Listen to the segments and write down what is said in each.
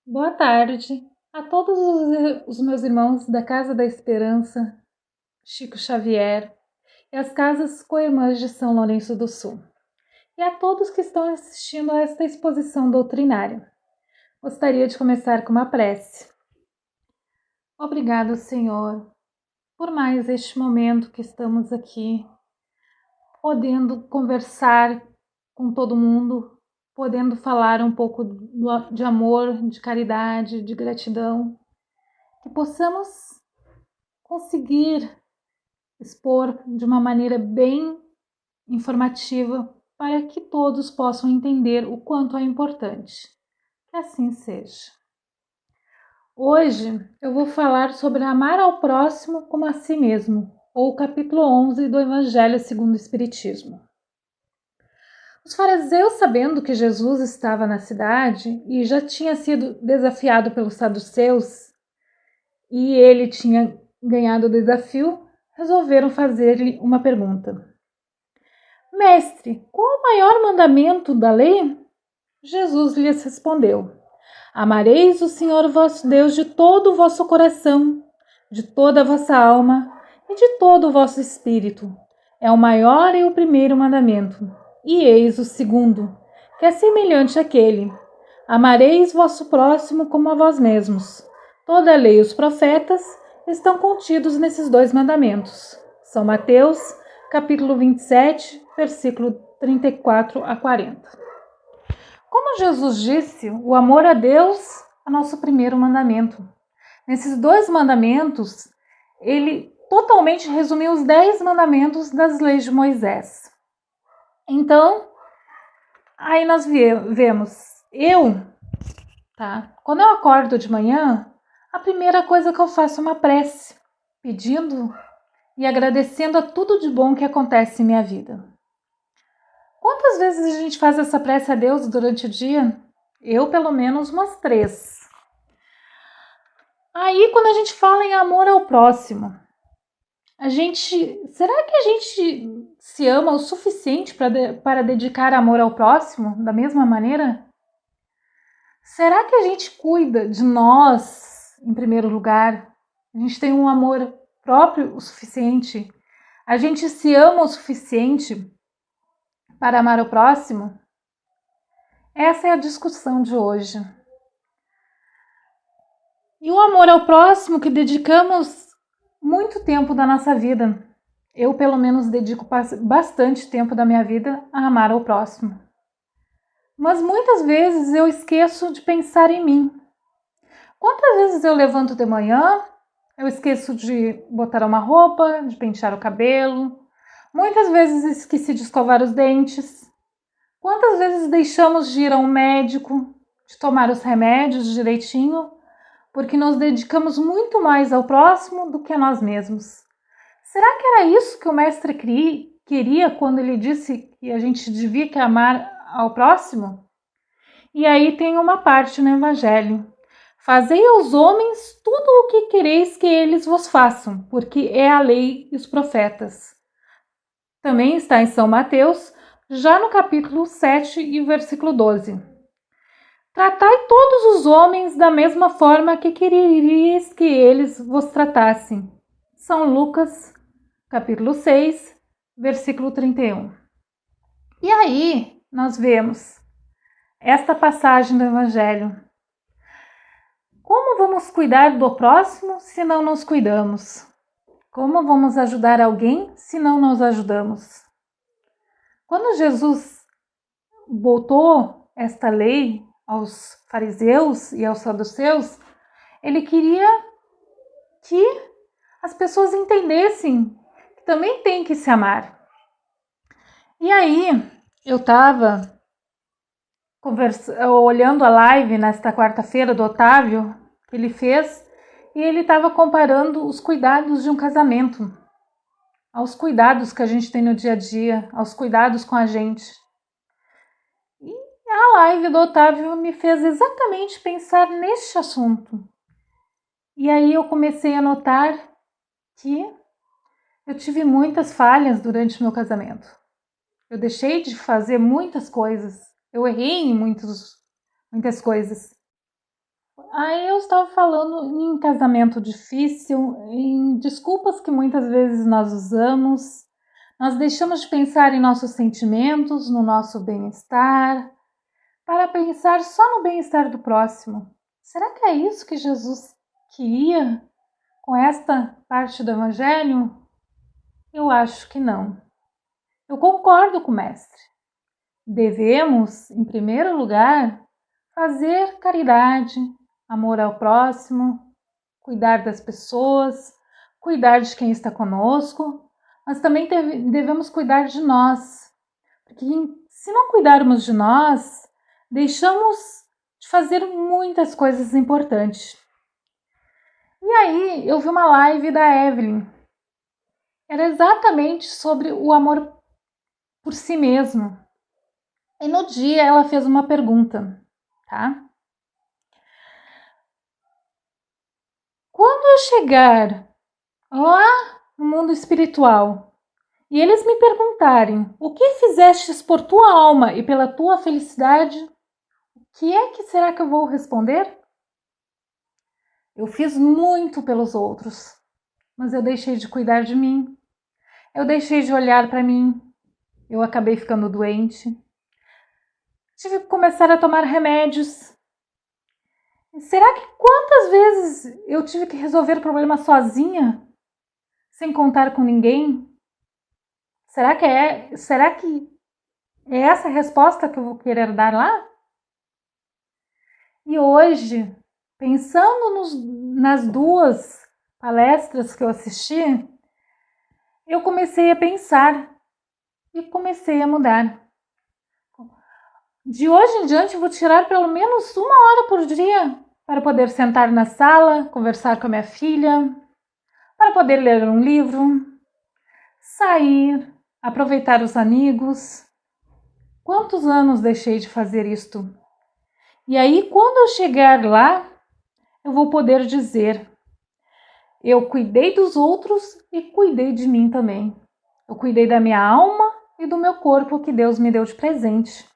Boa tarde a todos os meus irmãos da Casa da Esperança, Chico Xavier, e as Casas Coirmãs de São Lourenço do Sul, e a todos que estão assistindo a esta exposição doutrinária. Gostaria de começar com uma prece. Obrigado, Senhor, por mais este momento que estamos aqui, podendo conversar com todo mundo, podendo falar um pouco de amor, de caridade, de gratidão, que possamos conseguir expor de uma maneira bem informativa para que todos possam entender o quanto é importante. Que assim seja. Hoje eu vou falar sobre amar ao próximo como a si mesmo, ou o capítulo 11 do Evangelho segundo o Espiritismo. Os fariseus, sabendo que Jesus estava na cidade e já tinha sido desafiado pelos saduceus, e ele tinha ganhado o desafio, resolveram fazer-lhe uma pergunta. Mestre, qual o maior mandamento da lei? Jesus lhes respondeu: Amareis o Senhor vosso Deus de todo o vosso coração, de toda a vossa alma e de todo o vosso espírito. É o maior e o primeiro mandamento. E eis o segundo, que é semelhante àquele: Amareis vosso próximo como a vós mesmos. Toda a lei e os profetas estão contidos nesses dois mandamentos. São Mateus, capítulo 27, versículo 34 a 40. Como Jesus disse, o amor a Deus é nosso primeiro mandamento. Nesses dois mandamentos, ele totalmente resumiu os 10 mandamentos das leis de Moisés. Então, aí nós vemos, quando eu acordo de manhã, a primeira coisa que eu faço é uma prece, pedindo e agradecendo a tudo de bom que acontece em minha vida. Quantas vezes a gente faz essa prece a Deus durante o dia? Eu, pelo menos, umas 3. Aí, quando a gente fala em amor ao próximo, será que a gente se ama o suficiente para dedicar amor ao próximo da mesma maneira? Será que a gente cuida de nós, em primeiro lugar? A gente tem um amor próprio o suficiente? A gente se ama o suficiente para amar o próximo? Essa é a discussão de hoje. E o amor ao próximo que dedicamos muito tempo da nossa vida. Eu, pelo menos, dedico bastante tempo da minha vida a amar ao próximo. Mas muitas vezes eu esqueço de pensar em mim. Quantas vezes eu levanto de manhã, eu esqueço de botar uma roupa, de pentear o cabelo. Muitas vezes esqueci de escovar os dentes. Quantas vezes deixamos de ir a um médico, de tomar os remédios direitinho, porque nos dedicamos muito mais ao próximo do que a nós mesmos. Será que era isso que o mestre queria quando ele disse que a gente devia amar ao próximo? E aí tem uma parte no Evangelho. Fazei aos homens tudo o que quereis que eles vos façam, porque é a lei e os profetas. Também está em São Mateus, já no capítulo 7 e versículo 12. Tratai todos os homens da mesma forma que quereríeis que eles vos tratassem. São Lucas, capítulo 6, versículo 31. E aí nós vemos esta passagem do Evangelho. Como vamos cuidar do próximo se não nos cuidamos? Como vamos ajudar alguém se não nos ajudamos? Quando Jesus botou esta lei aos fariseus e aos saduceus, ele queria que as pessoas entendessem que também tem que se amar. E aí, eu estava olhando a live nesta quarta-feira do Otávio, que ele fez, e ele estava comparando os cuidados de um casamento aos cuidados que a gente tem no dia a dia, aos cuidados com a gente. E a live do Otávio me fez exatamente pensar neste assunto. E aí eu comecei a notar que eu tive muitas falhas durante o meu casamento. Eu deixei de fazer muitas coisas. Eu errei em muitas coisas. Aí eu estava falando em casamento difícil, em desculpas que muitas vezes nós usamos. Nós deixamos de pensar em nossos sentimentos, no nosso bem-estar, para pensar só no bem-estar do próximo. Será que é isso que Jesus queria com esta parte do Evangelho? Eu acho que não. Eu concordo com o Mestre. Devemos, em primeiro lugar, fazer caridade, amor ao próximo, cuidar das pessoas, cuidar de quem está conosco, mas também devemos cuidar de nós. Porque se não cuidarmos de nós, deixamos de fazer muitas coisas importantes. E aí eu vi uma live da Evelyn. Era exatamente sobre o amor por si mesmo. E no dia ela fez uma pergunta, tá? Quando eu chegar lá no mundo espiritual e eles me perguntarem o que fizestes por tua alma e pela tua felicidade, o que é que será que eu vou responder? Eu fiz muito pelos outros, mas eu deixei de cuidar de mim. Eu deixei de olhar para mim. Eu acabei ficando doente. Tive que começar a tomar remédios. Será que quantas vezes eu tive que resolver problemas sozinha, sem contar com ninguém? Será que é essa a resposta que eu vou querer dar lá? E hoje, pensando nas duas palestras que eu assisti, eu comecei a pensar e comecei a mudar. De hoje em diante, eu vou tirar pelo menos 1 hora por dia para poder sentar na sala, conversar com a minha filha, para poder ler um livro, sair, aproveitar os amigos. Quantos anos deixei de fazer isto? E aí, quando eu chegar lá, eu vou poder dizer: eu cuidei dos outros e cuidei de mim também. Eu cuidei da minha alma e do meu corpo que Deus me deu de presente.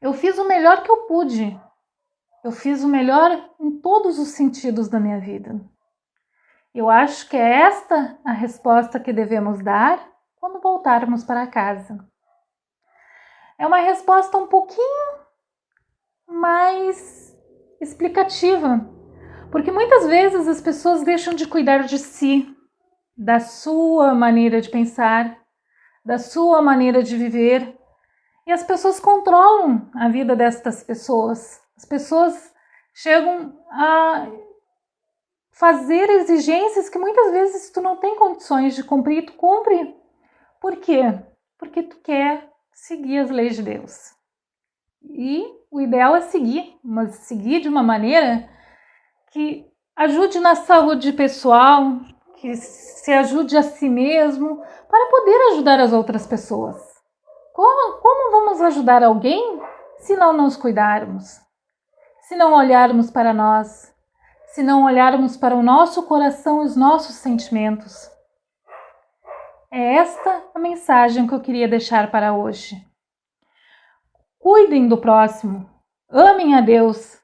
Eu fiz o melhor que eu pude. Eu fiz o melhor em todos os sentidos da minha vida. Eu acho que é esta a resposta que devemos dar quando voltarmos para casa. É uma resposta um pouquinho mais explicativa, porque muitas vezes as pessoas deixam de cuidar de si, da sua maneira de pensar, da sua maneira de viver, e as pessoas controlam a vida destas pessoas. As pessoas chegam a fazer exigências que muitas vezes tu não tem condições de cumprir, tu cumpre. Por quê? Porque tu quer seguir as leis de Deus. E o ideal é seguir, mas seguir de uma maneira que ajude na saúde pessoal, que se ajude a si mesmo, para poder ajudar as outras pessoas. Como vamos ajudar alguém se não nos cuidarmos? Se não olharmos para nós? Se não olharmos para o nosso coração e os nossos sentimentos? É esta a mensagem que eu queria deixar para hoje. Cuidem do próximo, amem a Deus,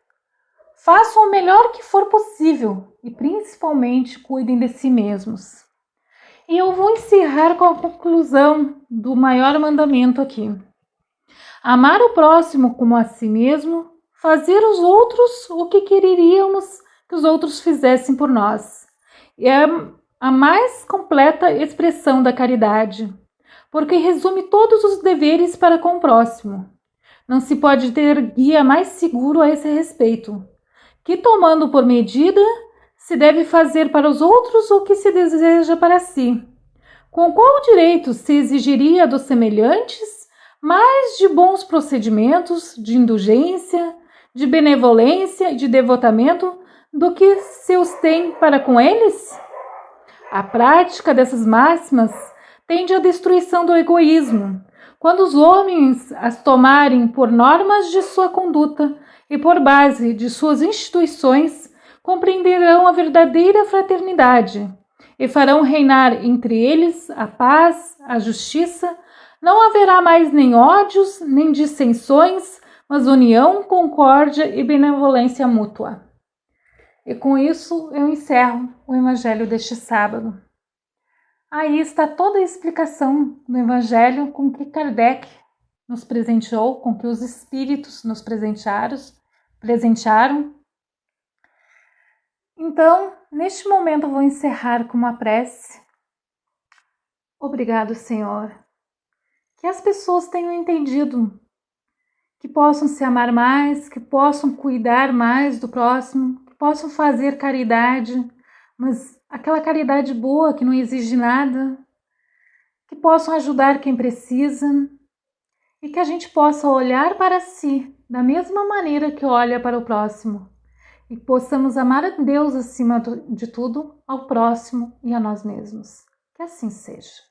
façam o melhor que for possível e principalmente cuidem de si mesmos. E eu vou encerrar com a conclusão do maior mandamento aqui. Amar o próximo como a si mesmo, fazer os outros o que quereríamos que os outros fizessem por nós. É a mais completa expressão da caridade, porque resume todos os deveres para com o próximo. Não se pode ter guia mais seguro a esse respeito, que tomando por medida, se deve fazer para os outros o que se deseja para si. Com qual direito se exigiria dos semelhantes mais de bons procedimentos, de indulgência, de benevolência e de devotamento do que se os tem para com eles? A prática dessas máximas tende à destruição do egoísmo, quando os homens as tomarem por normas de sua conduta e por base de suas instituições, compreenderão a verdadeira fraternidade e farão reinar entre eles a paz, a justiça. Não haverá mais nem ódios, nem dissensões, mas união, concórdia e benevolência mútua. E com isso eu encerro o Evangelho deste sábado. Aí está toda a explicação do Evangelho com que Kardec nos presenteou, com que os Espíritos nos presentearam. Então, neste momento eu vou encerrar com uma prece. Obrigado, Senhor. Que as pessoas tenham entendido, que possam se amar mais, que possam cuidar mais do próximo, que possam fazer caridade, mas aquela caridade boa que não exige nada, que possam ajudar quem precisa e que a gente possa olhar para si da mesma maneira que olha para o próximo e possamos amar a Deus acima de tudo, ao próximo e a nós mesmos. Que assim seja.